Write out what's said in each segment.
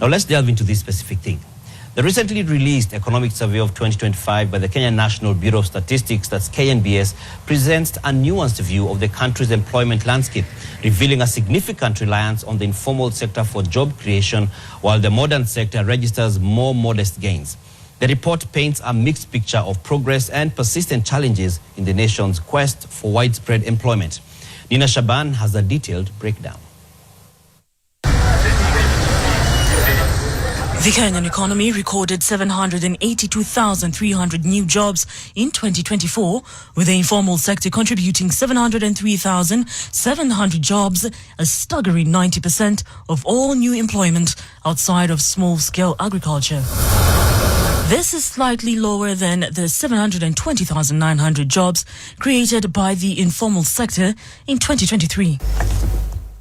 Now let's delve into this specific thing. The recently released Economic Survey of 2025 by the Kenya National Bureau of Statistics, that's KNBS, presents a nuanced view of the country's employment landscape, revealing a significant reliance on the informal sector for job creation, while the modern sector registers more modest gains. The report paints a mixed picture of progress and persistent challenges in the nation's quest for widespread employment. Nina Shaban has a detailed breakdown. The Kenyan economy recorded 782,300 new jobs in 2024, with the informal sector contributing 703,700 jobs, a staggering 90% of all new employment outside of small-scale agriculture. This is slightly lower than the 720,900 jobs created by the informal sector in 2023.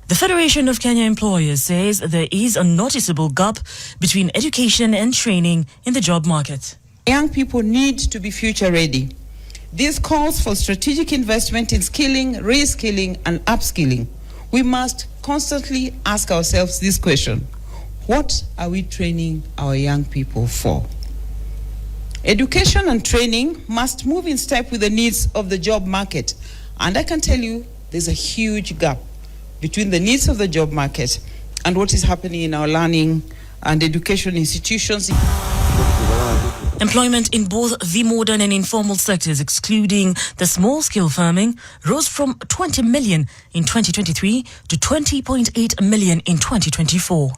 The Federation of Kenya Employers says there is a noticeable gap between education and training in the job market. Young people need to be future ready. This calls for strategic investment in skilling, reskilling, and upskilling. We must constantly ask ourselves this question: what are we training our young people for? Education and training must move in step with the needs of the job market. And I can tell you there's a huge gap between the needs of the job market and what is happening in our learning and education institutions. Employment in both the modern and informal sectors, excluding the small-scale farming, rose from 20 million in 2023 to 20.8 million in 2024.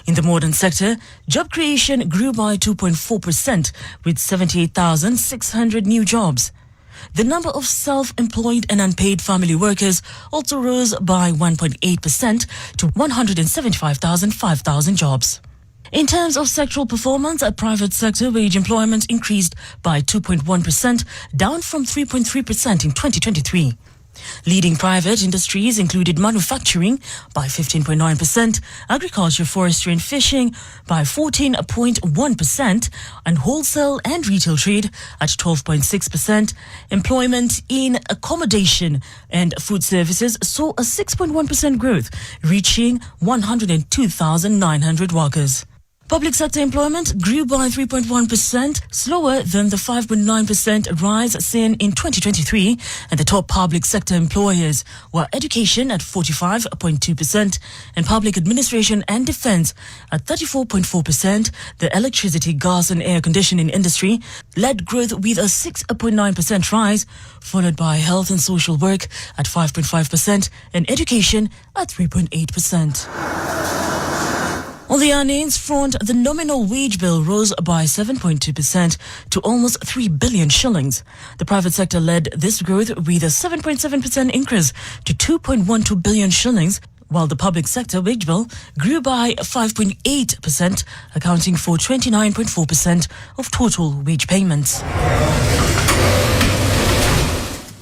In the modern sector, job creation grew by 2.4%, with 78,600 new jobs. The number of self-employed and unpaid family workers also rose by 1.8% to 175,000 jobs. In terms of sectoral performance, a private sector wage employment increased by 2.1%, down from 3.3% in 2023. Leading private industries included manufacturing by 15.9%, agriculture, forestry and fishing by 14.1%, and wholesale and retail trade at 12.6%. Employment in accommodation and food services saw a 6.1% growth, reaching 102,900 workers. Public sector employment grew by 3.1%, slower than the 5.9% rise seen in 2023, and the top public sector employers were education at 45.2% and public administration and defense at 34.4%. The electricity, gas and air conditioning industry led growth with a 6.9% rise, followed by health and social work at 5.5% and education at 3.8%. On the earnings front, the nominal wage bill rose by 7.2% to almost 3 billion shillings. The private sector led this growth with a 7.7% increase to 2.12 billion shillings, while the public sector wage bill grew by 5.8%, accounting for 29.4% of total wage payments.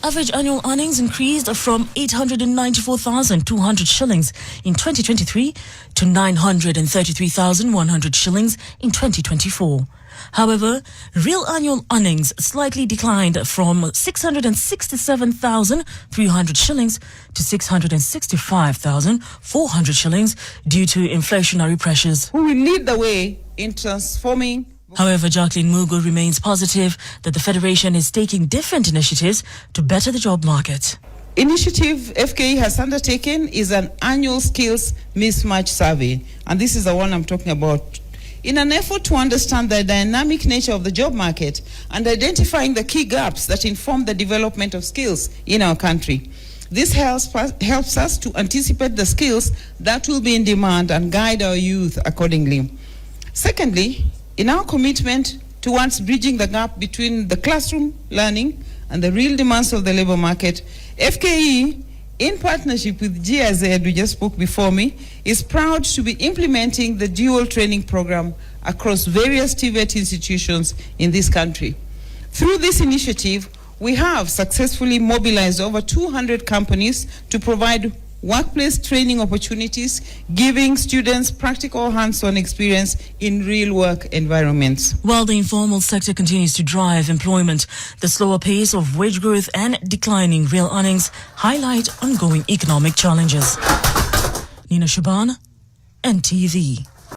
Average annual earnings increased from 894,200 shillings in 2023 to 933,100 shillings in 2024. However, real annual earnings slightly declined from 667,300 shillings to 665,400 shillings due to inflationary pressures. We will lead the way in transforming. However, Jacqueline Mugo remains positive that the Federation is taking different initiatives to better the job market. Initiative FKE has undertaken is an annual skills mismatch survey, and this is the one I'm talking about. In an effort to understand the dynamic nature of the job market and identifying the key gaps that inform the development of skills in our country. This helps us to anticipate the skills that will be in demand and guide our youth accordingly. Secondly, in our commitment towards bridging the gap between the classroom learning and the real demands of the labor market, FKE, in partnership with GIZ, who just spoke before me, is proud to be implementing the dual training program across various TVET institutions in this country. Through this initiative, we have successfully mobilized over 200 companies to provide workplace training opportunities, giving students practical hands-on experience in real work environments. While the informal sector continues to drive employment, the slower pace of wage growth and declining real earnings highlight ongoing economic challenges. Nina Shaban, NTV.